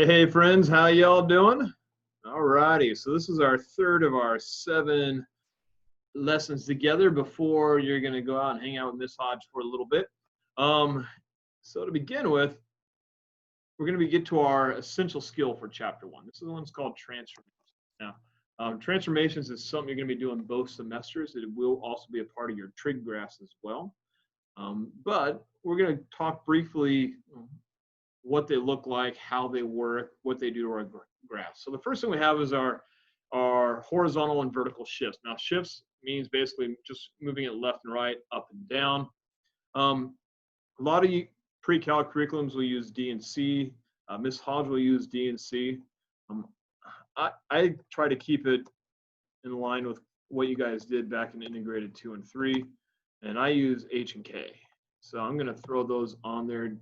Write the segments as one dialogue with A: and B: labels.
A: Hey friends, how y'all doing? All righty, so this is our third of our 7 lessons together before you're going to go out and hang out with Miss Hodge for a little bit. So to begin with, we're going to get to our essential skill for chapter 1. This is the one that's called transformations. Now, transformations is something you're going to be doing both semesters. It will also be a part of your trig graphs as well. But we're going to talk briefly what they look like, how they work, what they do to our graphs. So the first thing we have is our horizontal and vertical shifts. Now shifts means basically just moving it left and right, up and down. A lot of pre-calc curriculums will use D and C. Miss Hodge will use D and C. I try to keep it in line with what you guys did back in integrated 2 and 3, and I use H and K. So I'm going to throw those on there,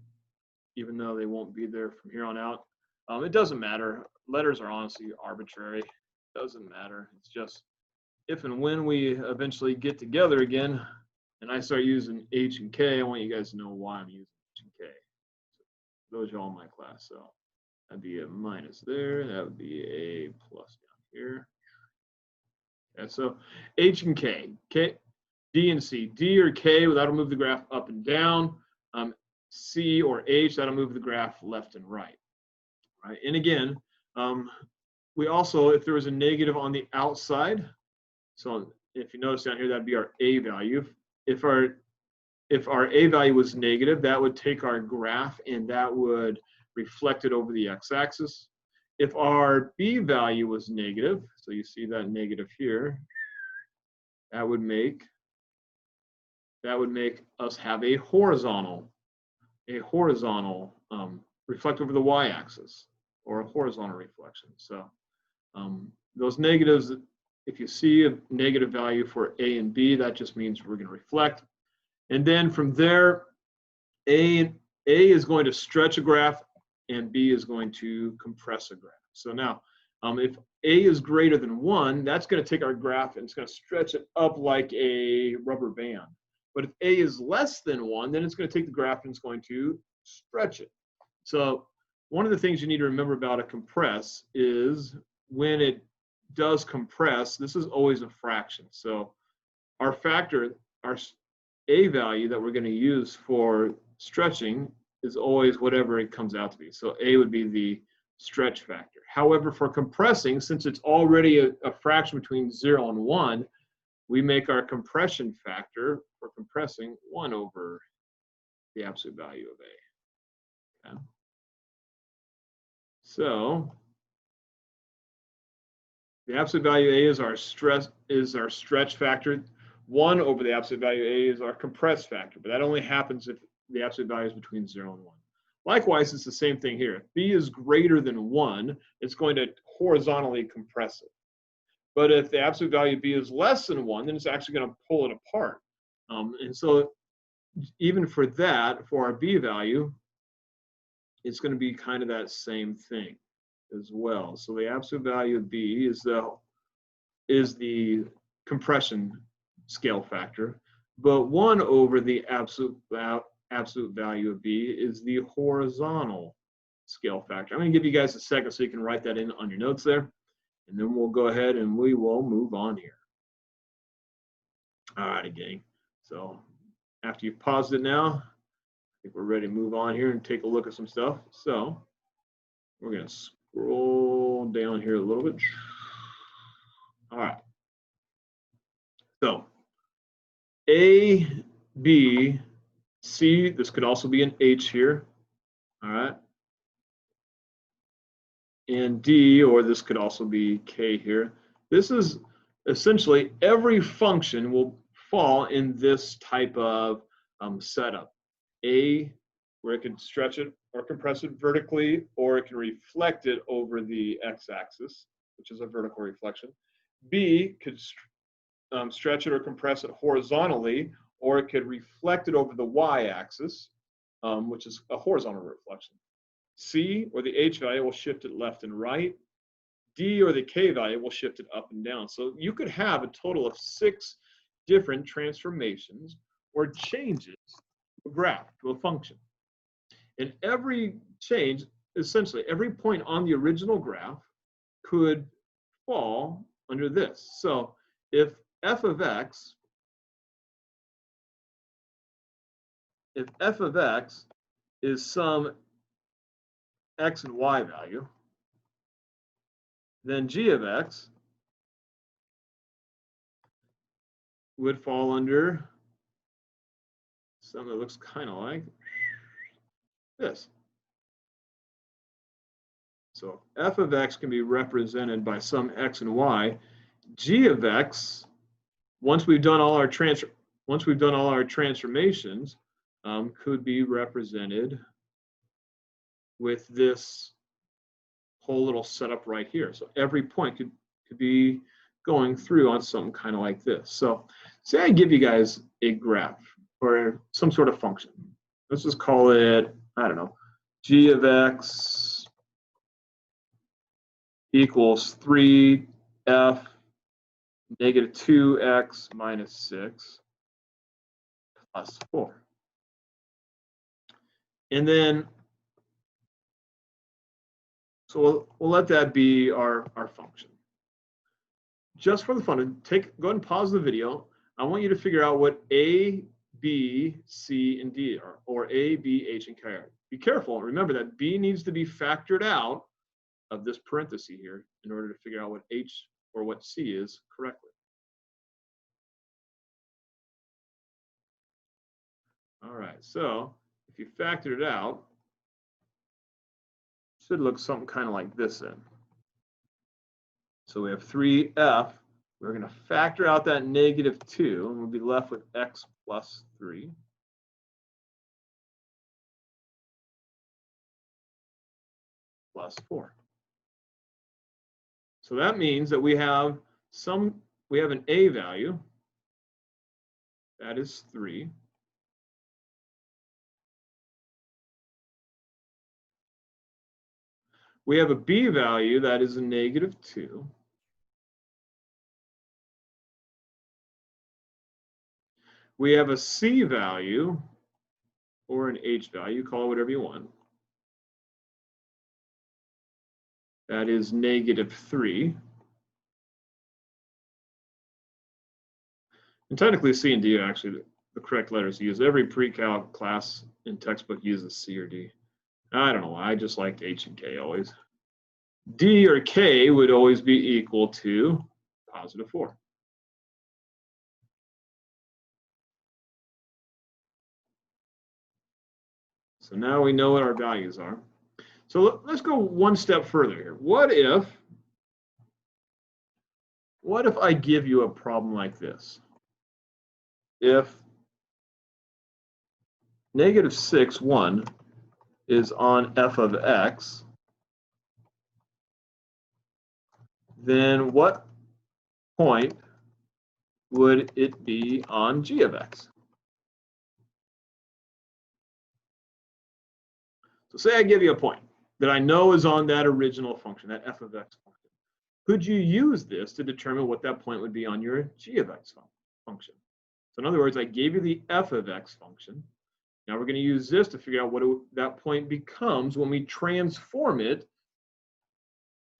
A: even though they won't be there from here on out. It doesn't matter. Letters are honestly arbitrary. It doesn't matter. It's just if and when we eventually get together again and I start using H and K, I want you guys to know why I'm using H and K. So those are all in my class. So that'd be a minus there. That would be a plus down here. Okay, so H and K. D and C. D or K, that'll move the graph up and down. C or H, that'll move the graph left and right. Right? And again, we also, if there was a negative on the outside, so if you notice down here, that'd be our A value. If our A value was negative, that would take our graph and that would reflect it over the x-axis. If our B value was negative, so you see that negative here, that would make us have a horizontal reflect over the y-axis, or a horizontal reflection. So those negatives, if you see a negative value for A and B, that just means we're going to reflect. And then from there, A is going to stretch a graph and B is going to compress a graph. So now, if A is greater than 1, that's going to take our graph and it's going to stretch it up like a rubber band. But if A is less than 1, then it's going to take the graph and it's going to stretch it. So one of the things you need to remember about a compress is when it does compress, this is always a fraction. So our factor, our A value that we're going to use for stretching is always whatever it comes out to be. So A would be the stretch factor. However, for compressing, since it's already a fraction between 0 and 1, we make our compression factor for compressing 1 over the absolute value of A. Okay. So the absolute value of A is our stretch factor. 1 over the absolute value of A is our compress factor, but that only happens if the absolute value is between 0 and 1. Likewise, it's the same thing here. If B is greater than 1, it's going to horizontally compress it. But if the absolute value of B is less than 1, then it's actually going to pull it apart. And so even for that, for our B value, it's going to be kind of that same thing as well. So the absolute value of B is the compression scale factor, but 1 over the absolute value of B is the horizontal scale factor. I'm going to give you guys a second so you can write that in on your notes there. And then we'll go ahead and we will move on here. All right, gang. So after you've paused it now, I think we're ready to move on here and take a look at some stuff. So we're going to scroll down here a little bit. All right. So A, B, C, this could also be an H here. All right. And D, or this could also be K here. This is essentially every function will fall in this type of setup. A, where it can stretch it or compress it vertically, or it can reflect it over the x-axis, which is a vertical reflection. B could stretch it or compress it horizontally, or it could reflect it over the y-axis, which is a horizontal reflection. C, or the H value, will shift it left and right. D, or the K value, will shift it up and down. So you could have a total of 6 different transformations or changes to a graph, to a function. And every change essentially every point on the original graph could fall under this. So if f of x is some x and y value, then g of x would fall under something that looks kind of like this. So f of x can be represented by some x and y. G of x, once we've done all our transformations, could be represented with this whole little setup right here. So every point could be going through on something kind of like this. So say I give you guys a graph or some sort of function. Let's just call it, I don't know, g of x equals 3f negative 2x minus 6 plus 4. And then, so we'll let that be our function. Just for the fun, go ahead and pause the video. I want you to figure out what A, B, C, and D are, or A, B, H, and K are. Be careful. Remember that B needs to be factored out of this parenthesis here in order to figure out what H or what C is correctly. All right, so if you factor it out, it should look something kind of like this then. So we have 3f. We're going to factor out that negative 2, and we'll be left with x plus 3. Plus 4. So that means that we have an a value. That is 3. We have a b value that is a negative 2. We have a c value or an h value, call it whatever you want. That is negative 3. And technically C and D are actually the correct letters to use. Every pre-calc class in textbook uses C or D. I don't know why, I just like H and K always. D or K would always be equal to positive 4. So now we know what our values are. So let's go one step further here. What if I give you a problem like this? If negative 6, 1 is on f of x, then what point would it be on g of x? So say I give you a point that I know is on that original function, that f of x function. Could you use this to determine what that point would be on your g of x function? So in other words, I gave you the f of x function. Now we're going to use this to figure out what that point becomes when we transform it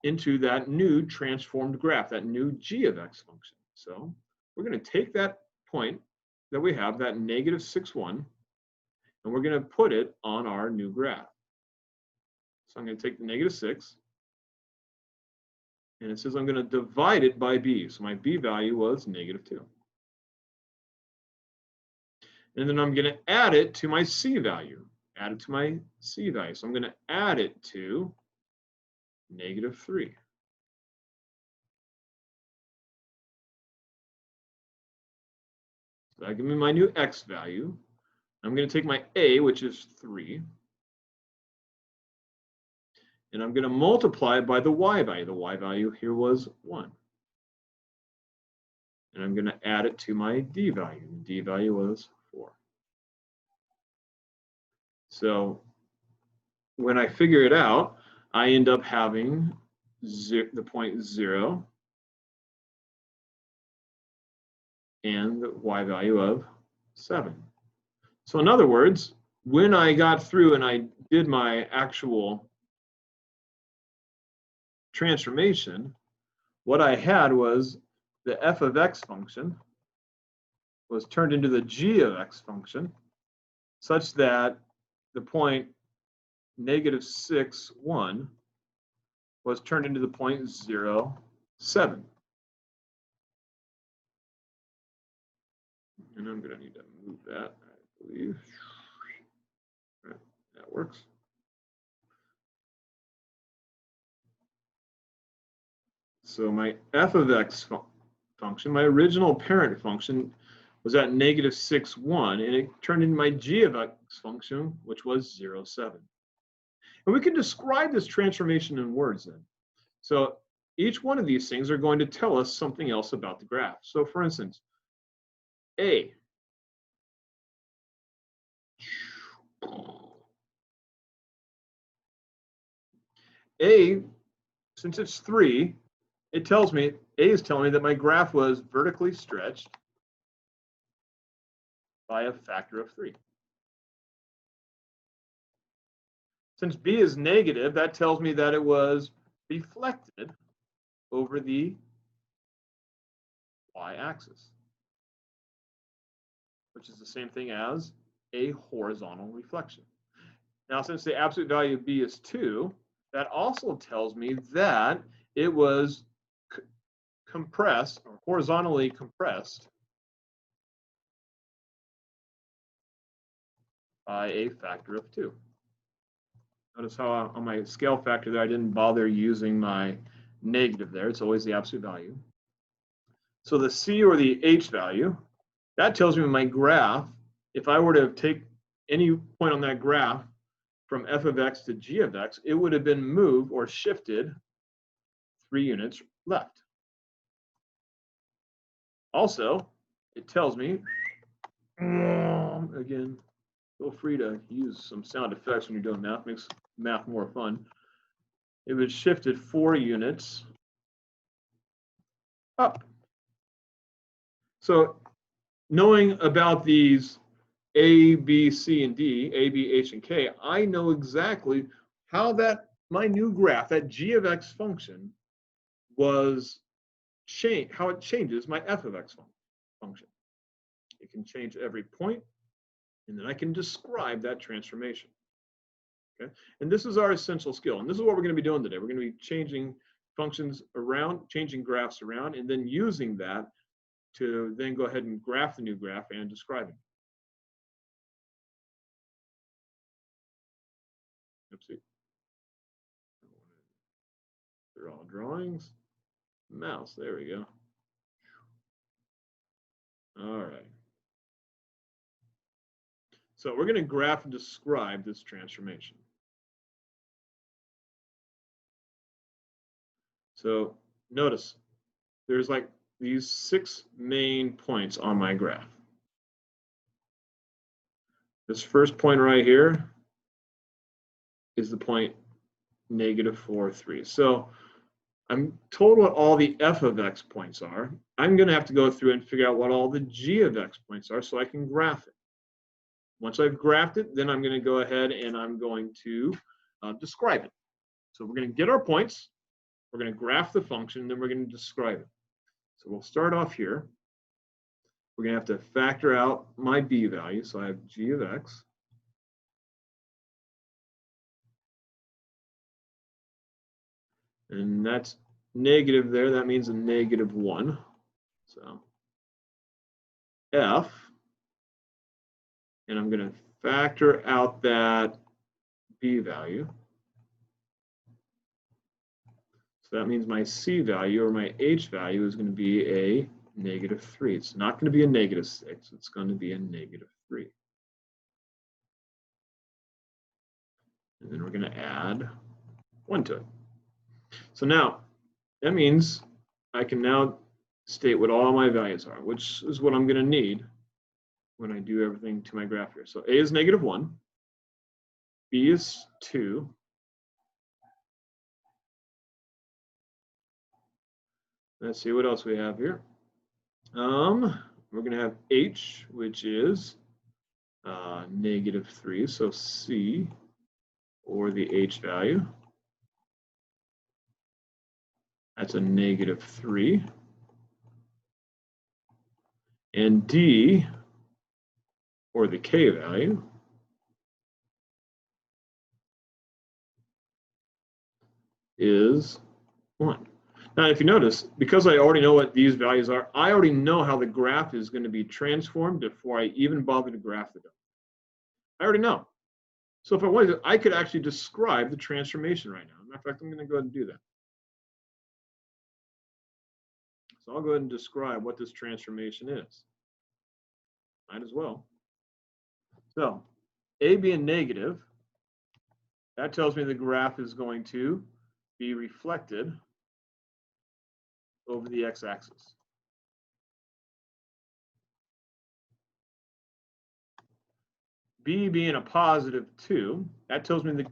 A: into that new transformed graph, that new g of x function. So we're going to take that point that we have, that negative 6, 1, and we're going to put it on our new graph. So I'm going to take the negative 6, and it says I'm going to divide it by b. So my b value was negative 2. And then I'm going to add it to my c value. Add it to my c value. So I'm going to add it to negative 3. So that gives me my new x value. I'm going to take my a, which is 3, and I'm going to multiply it by the y value. The y value here was 1. And I'm going to add it to my d value. The d value was 4. So when I figure it out, I end up having the point 0 and the y value of 7. So in other words, when I got through and I did my actual transformation, what I had was the f of x function was turned into the g of x function, such that the point -6, 1 was turned into the point 0, 7. And I'm going to need to move that, I believe. Right, that works. So my f of x function, my original parent function, was at -6, 1, and it turned into my g of x function, which was 0, 7. And we can describe this transformation in words then. So each one of these things are going to tell us something else about the graph. So for instance, A. A, since it's 3, it tells me, A is telling me that my graph was vertically stretched by a factor of 3. Since B is negative, that tells me that it was reflected over the y-axis, which is the same thing as a horizontal reflection. Now, since the absolute value of B is 2, that also tells me that it was compressed or horizontally compressed by a factor of 2. Notice how on my scale factor there, I didn't bother using my negative there. It's always the absolute value. So the C or the H value, that tells me my graph, if I were to take any point on that graph from f of x to g of x, it would have been moved or shifted 3 units left. Also, it tells me, again, feel free to use some sound effects when you're doing math, makes math more fun. It was shifted 4 units up. So knowing about these A, B, C, and D, A, B, H, and K, I know exactly how that my new graph, that g of x function, was change, how it changes my f of x function. It can change every point, and then I can describe that transformation. Okay, and this is our essential skill, and this is what we're going to be doing today. We're going to be changing functions around, changing graphs around, and then using that to then go ahead and graph the new graph and describe it. Oopsie. They're all drawings. Mouse, there we go. All right. So we're going to graph and describe this transformation. So notice there's like these 6 main points on my graph. This first point right here is the point -4, 3. So I'm told what all the f of x points are. I'm going to have to go through and figure out what all the g of x points are so I can graph it. Once I've graphed it, then I'm going to go ahead and I'm going to describe it. So we're going to get our points, we're going to graph the function, and then we're going to describe it. So we'll start off here. We're going to have to factor out my b value. So I have g of x. And that's negative there. That means a -1. So f. And I'm going to factor out that b value. So that means my c value or my h value is going to be a -3. It's not going to be a -6. It's going to be a -3. And then we're going to add 1 to it. So now that means I can now state what all my values are, which is what I'm going to need when I do everything to my graph here. So A is -1, B is 2, let's see what else we have here. We're going to have H, which is -3, so C or the H value. That's a -3. And D, or the K value, is 1. Now, if you notice, because I already know what these values are, I already know how the graph is going to be transformed before I even bother to graph it. I already know. So if I wanted to, I could actually describe the transformation right now. Matter of fact, I'm going to go ahead and do that. So I'll go ahead and describe what this transformation is. Might as well. So A being negative, that tells me the graph is going to be reflected over the x-axis. B being a +2, that tells me that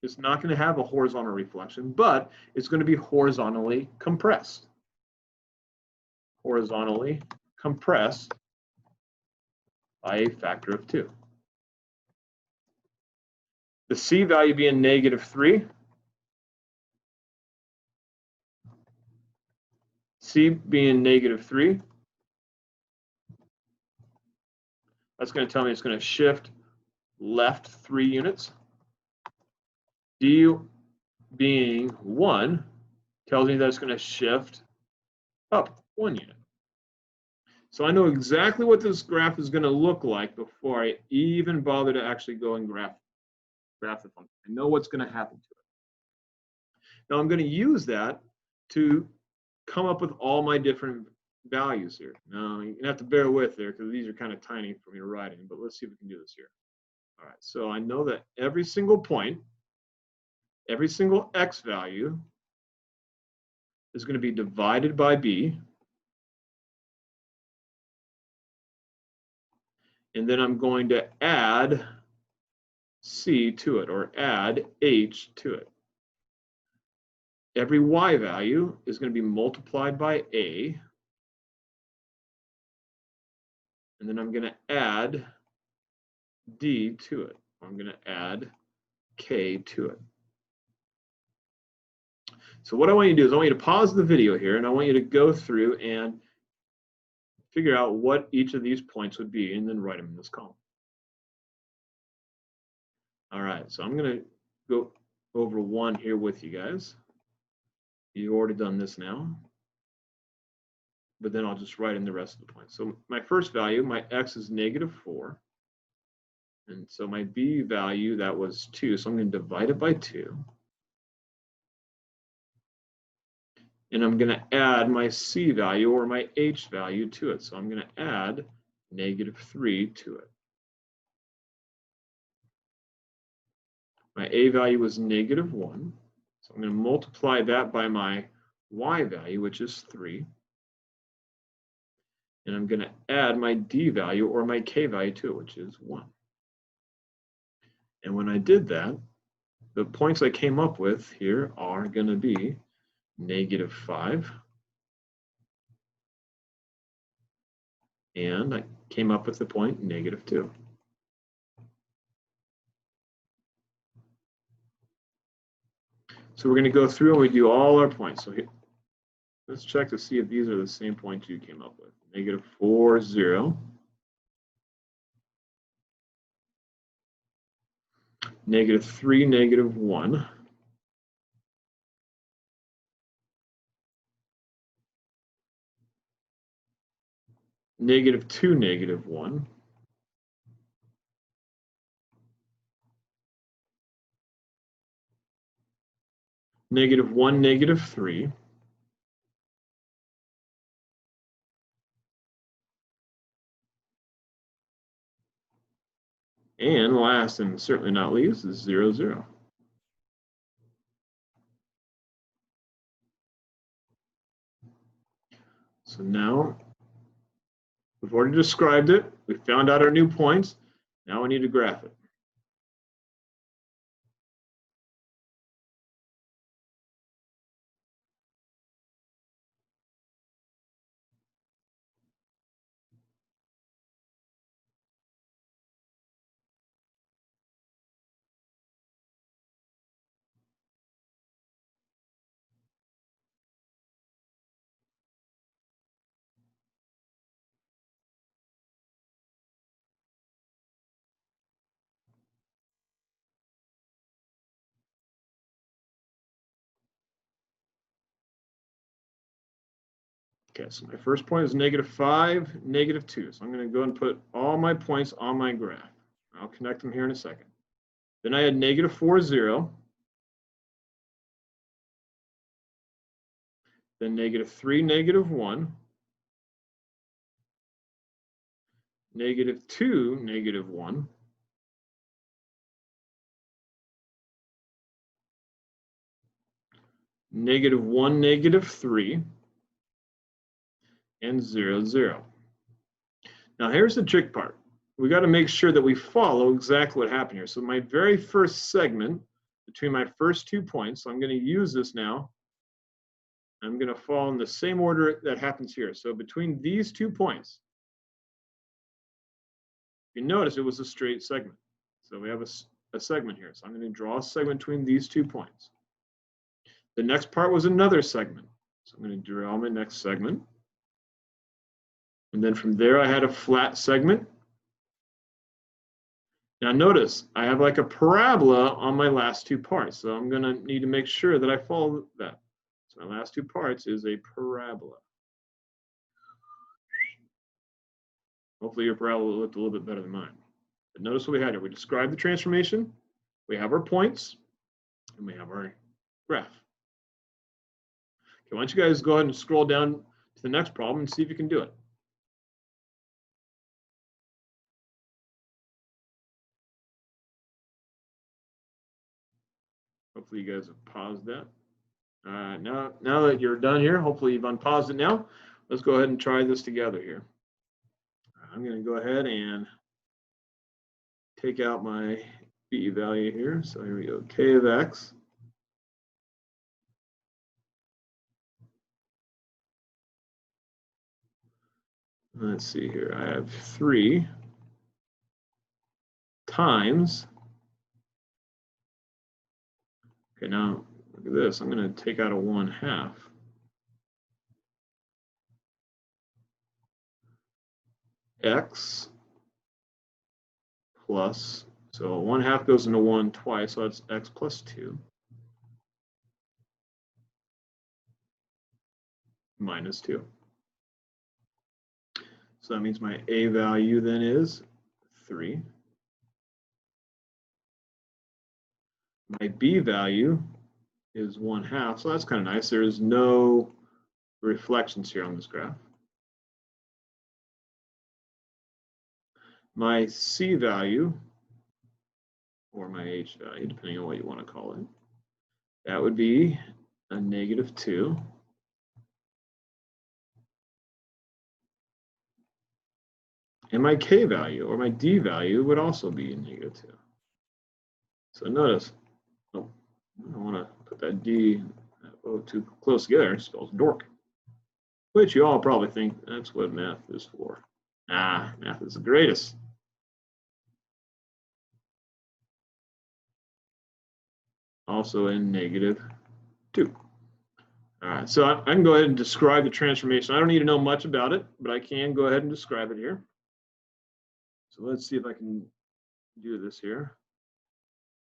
A: it's not going to have a horizontal reflection, but it's going to be horizontally compressed. Horizontally compressed by a factor of 2. The C value being -3, C being -3, that's going to tell me it's going to shift left 3 units. D being 1 tells me that it's going to shift up 1 unit. So I know exactly what this graph is going to look like before I even bother to actually go and graph the function. I know what's going to happen to it. Now I'm going to use that to come up with all my different values here. Now you're going to have to bear with there because these are kind of tiny for me to write in, but let's see if we can do this here. All right, so I know that every single point, every single x value is going to be divided by b. And then I'm going to add c to it, or add h to it. Every y value is going to be multiplied by a. And then I'm going to add d to it. I'm going to add k to it. So what I want you to do is I want you to pause the video here, and I want you to go through and figure out what each of these points would be, and then write them in this column. All right, so I'm going to go over one here with you guys. You've already done this now, but then I'll just write in the rest of the points. So my first value, my x is -4. And so my b value, that was 2. So I'm going to divide it by 2. And I'm going to add my c value, or my h value, to it. So I'm going to add -3 to it. My a value was -1. So I'm going to multiply that by my y value, which is 3. And I'm going to add my d value, or my k value, to it, which is 1. And when I did that, the points I came up with here are going to be -5. And I came up with the point -2. So we're going to go through and we do all our points. So here, let's check to see if these are the same points you came up with. -4, 0. -3, -1. -2, -1. -1, -3. And last and certainly not least is 0, 0. So now we've already described it. We found out our new points. Now we need to graph it. Okay, so my first point is -5, -2. So I'm going to go and put all my points on my graph. I'll connect them here in a second. Then I had -4, 0. Then -3, -1. -2, -1. -1, -3. And 0, 0. Now here's the trick part. We got to make sure that we follow exactly what happened here. So my very first segment between my first 2 points, so I'm going to use this now. I'm going to follow in the same order that happens here. So between these 2 points, you notice it was a straight segment. So we have a segment here. So I'm going to draw a segment between these 2 points. The next part was another segment. So I'm going to draw my next segment. And then from there, I had a flat segment. Now notice, I have like a parabola on my last 2 parts. So I'm going to need to make sure that I follow that. So my last 2 parts is a parabola. Hopefully your parabola looked a little bit better than mine. But notice what we had here. We described the transformation. We have our points. And we have our graph. Okay, why don't you guys go ahead and scroll down to the next problem and see if you can do it. Hopefully you guys have paused that. Now that you're done here, hopefully you've unpaused it now. Let's go ahead and try this together here. I'm going to go ahead and take out my b value here. So here we go, k of x. Let's see here. I have 3 times. Okay, now look at this. I'm going to take out a 1/2. X plus, so 1/2 goes into 1 twice, so that's x plus 2 minus 2. So that means my a value then is 3. My b value is 1/2, so that's kind of nice. There's no reflections here on this graph. My c value, or my h value, depending on what you want to call it, that would be a -2. And my k value, or my d value, would also be a -2. So notice, oh, I don't want to put that d too close together, it spells dork. Which you all probably think that's what math is for. Ah, math is the greatest. Also in -2. All right, so I can go ahead and describe the transformation. I don't need to know much about it, but I can go ahead and describe it here. So let's see if I can do this here.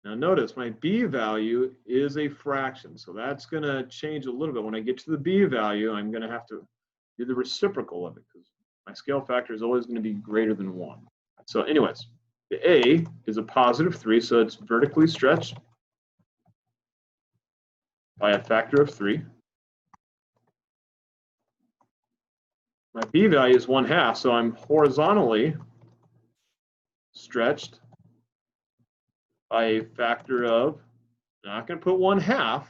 A: Now notice my b value is a fraction, so that's going to change a little bit. When I get to the b value, I'm going to have to do the reciprocal of it because my scale factor is always going to be greater than 1. So anyways, the a is a +3, so it's vertically stretched by a factor of 3. My b value is 1/2, so I'm horizontally stretched by a factor of, I'm not going to put 1/2.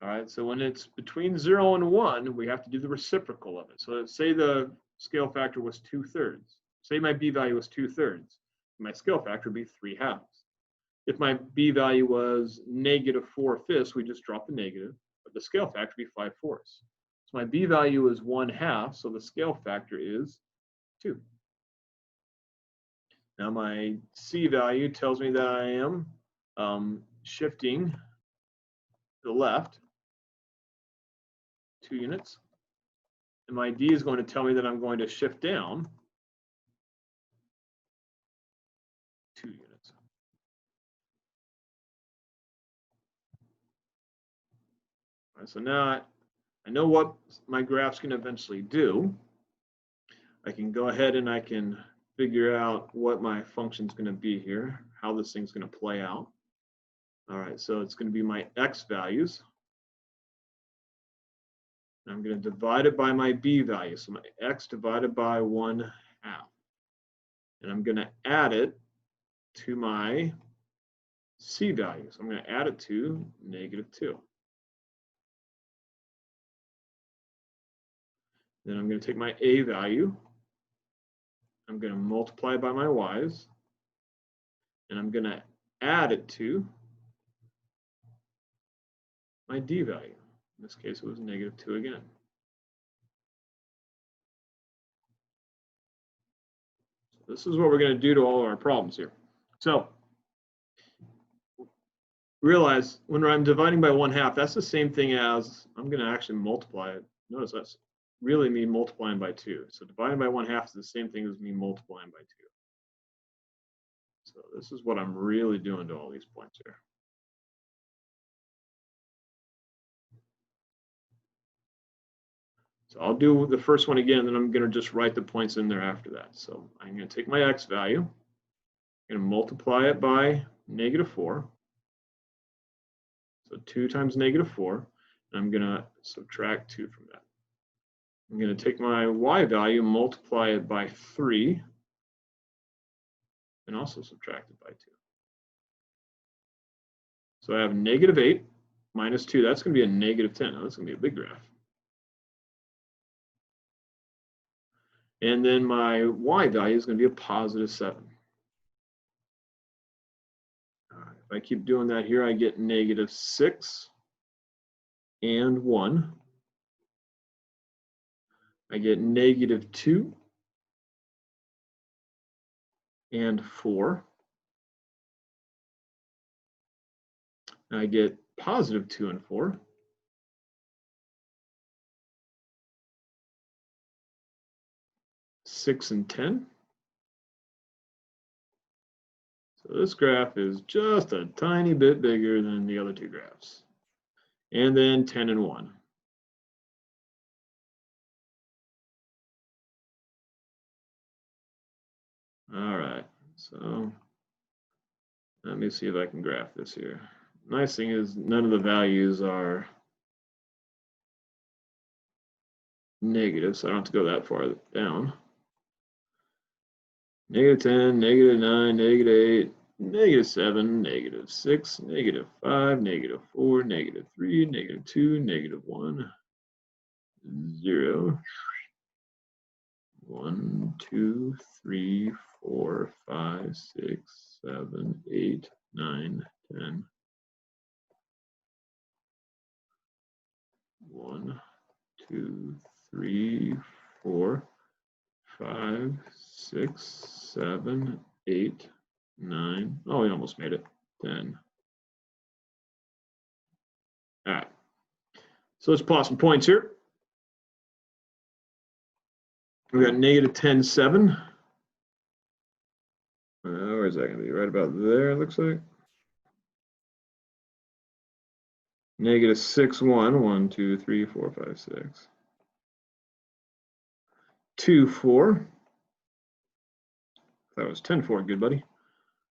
A: All right, so when it's between 0 and 1, we have to do the reciprocal of it. So let's say the scale factor was 2/3. Say my b value was 2/3. My scale factor would be 3/2. If my b value was -4/5, we just drop the negative, but the scale factor would be 5/4. So my b value is 1/2, so the scale factor is 2. Now my c value tells me that I am shifting to the left 2 units. And my d is going to tell me that I'm going to shift down 2 units. All right, so now I know what my graph's going to eventually do. I can go ahead and I can figure out what my function's going to be here, how this thing's going to play out. All right, so it's going to be my x values. I'm going to divide it by my b value. So my x divided by 1/2. And I'm going to add it to my c value. So I'm going to add it to -2. Then I'm going to take my a value. I'm going to multiply by my y's. And I'm going to add it to my d value. In this case, it was -2 again. So this is what we're going to do to all of our problems here. So realize when I'm dividing by 1/2, that's the same thing as I'm going to actually multiply it. Notice that's really me multiplying by 2. So dividing by 1/2 is the same thing as me multiplying by 2. So this is what I'm really doing to all these points here. So I'll do the first one again, then I'm going to just write the points in there after that. So I'm going to take my x value, I'm going to multiply it by -4. So 2 times -4, and I'm going to subtract 2 from that. I'm going to take my y value, multiply it by 3, and also subtract it by 2. So I have -8 minus 2. That's going to be a -10. Now that's going to be a big graph. And then my y value is going to be a +7. If I keep doing that here, I get -6 and 1. I get -2 and 4. I get +2 and 4. Six and 10. So this graph is just a tiny bit bigger than the other two graphs. And then 10 and 1. All right, so let me see if I can graph this here. Nice thing is none of the values are negative, so I don't have to go that far down. -10, -9, -8, -7, -6, -5, -4, -3, -2, -1, 0. 1, 2, 3, 4, 5, 6, 7, 8, 9, 10. 1, 2, 3, 4, 5, 6, 7, 8, 9. Oh, we almost made it. 10. All right. So let's plot some points here. We got -10, 7. Where is that going to be? Right about there, it looks like. -6, 1. 1, 2, 3, 4, 5, 6. 2, 4. That was 10, 4. Good, buddy.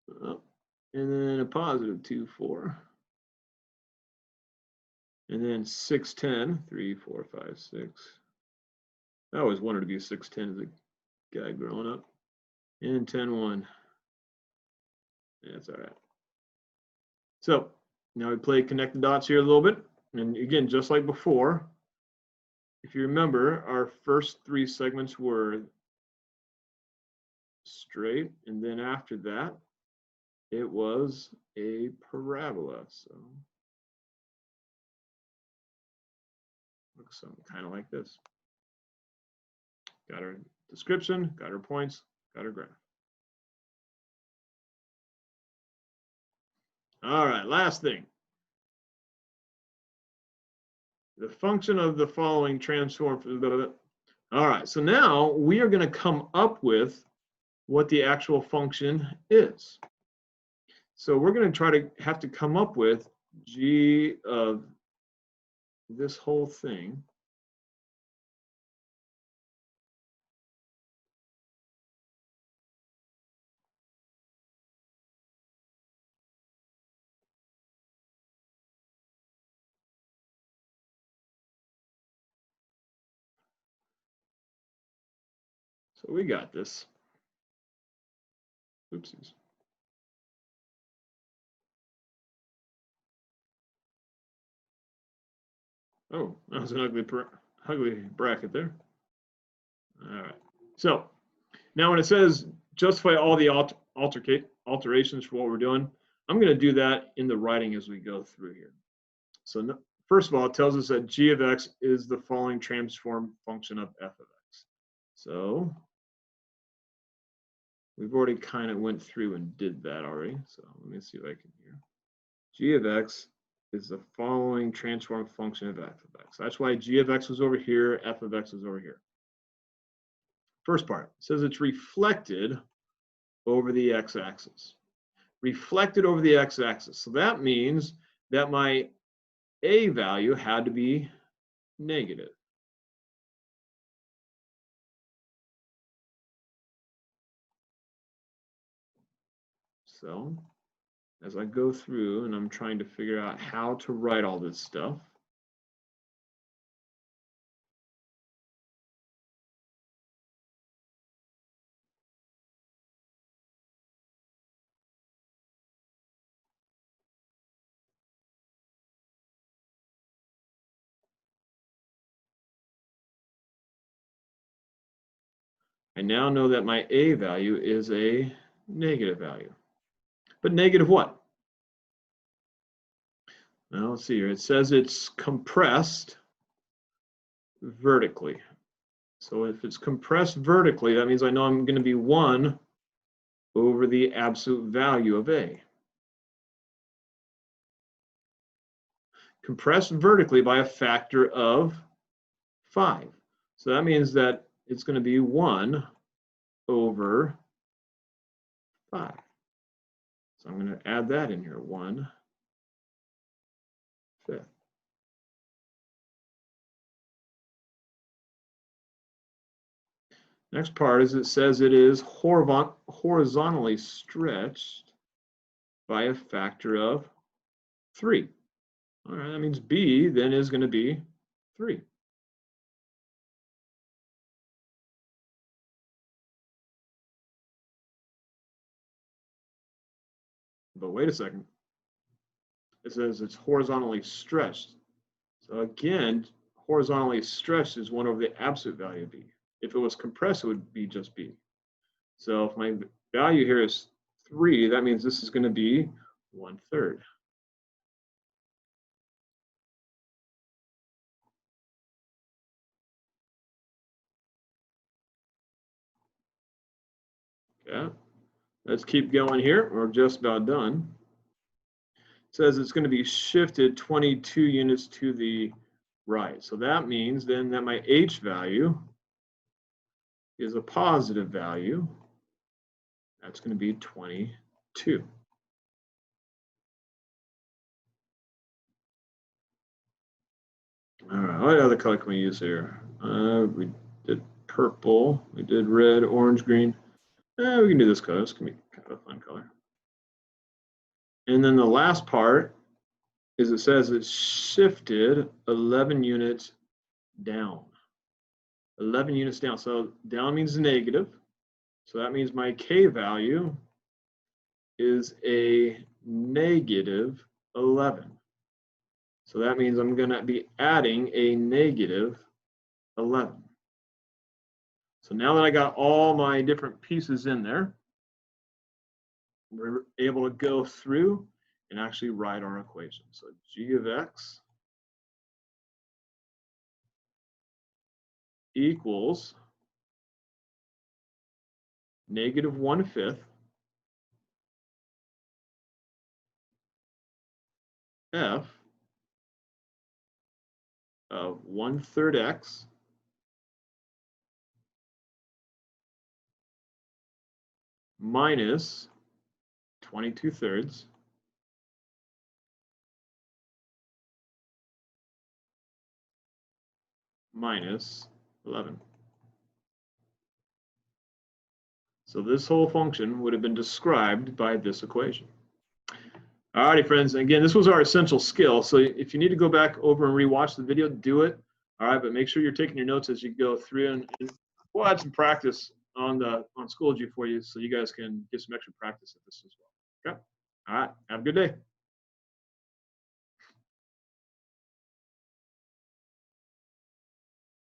A: And then a +2, 4. And then 6, 10. 3, 4, 5, 6. I always wanted to be a 6'10" as a guy growing up. And 10, 1. That's all right. So now we play connect the dots here a little bit. And again, just like before, if you remember, our first 3 segments were straight. And then after that, it was a parabola. So looks something kind of like this. Got our description, got our points, got our graph. All right, last thing. The function of the following transform for the. All right, so now we are going to come up with what the actual function is. So we're going to have to come up with g of this whole thing So we got this. Oopsies. Oh, that was an ugly bracket there. All right. So now when it says justify all the alterations for what we're doing, I'm going to do that in the writing as we go through here. So first of all, it tells us that g of x is the following transform function of f of x. So we've already kind of went through and did that already. So let me see if I can hear. G of x is the following transform function of f of x. That's why g of x was over here, f of x was over here. First part says it's reflected over the x-axis. Reflected over the x-axis. So that means that my a value had to be negative. So as I go through and I'm trying to figure out how to write all this stuff, I now know that my a value is a negative value. But negative what? Now let's see here. It says it's compressed vertically. So if it's compressed vertically, that means I know I'm going to be 1 over the absolute value of a. Compressed vertically by a factor of 5. So that means that it's going to be 1 over 5. So I'm going to add that in here, 1/5. Next part is it says it is horizontally stretched by a factor of 3. All right, that means b then is going to be 3. But wait a second. It says it's horizontally stretched. So again, horizontally stretched is 1 over the absolute value of b. If it was compressed, it would be just b. So if my value here is 3, that means this is going to be 1/3. Okay, let's keep going here. We're just about done. It says it's going to be shifted 22 units to the right. So that means then that my h value is a positive value. That's going to be 22. All right, what other color can we use here? We did purple, we did red, orange, green. We can do this color. This can be kind of a fun color. And then the last part is it says it's shifted 11 units down. 11 units down. So down means negative. So that means my k value is a negative 11. So that means I'm going to be adding a negative 11. So now that I got all my different pieces in there, we're able to go through and actually write our equation. So g of x equals negative 1/5 f of 1/3 x minus 22/3 minus 11. So this whole function would have been described by this equation. All righty, friends. Again, this was our essential skill. So if you need to go back over and rewatch the video, do it. All right, but make sure you're taking your notes as you go through, and we'll add some practice on Schoology for you, so you guys can get some extra practice at this as well. Okay. All right. Have a good day.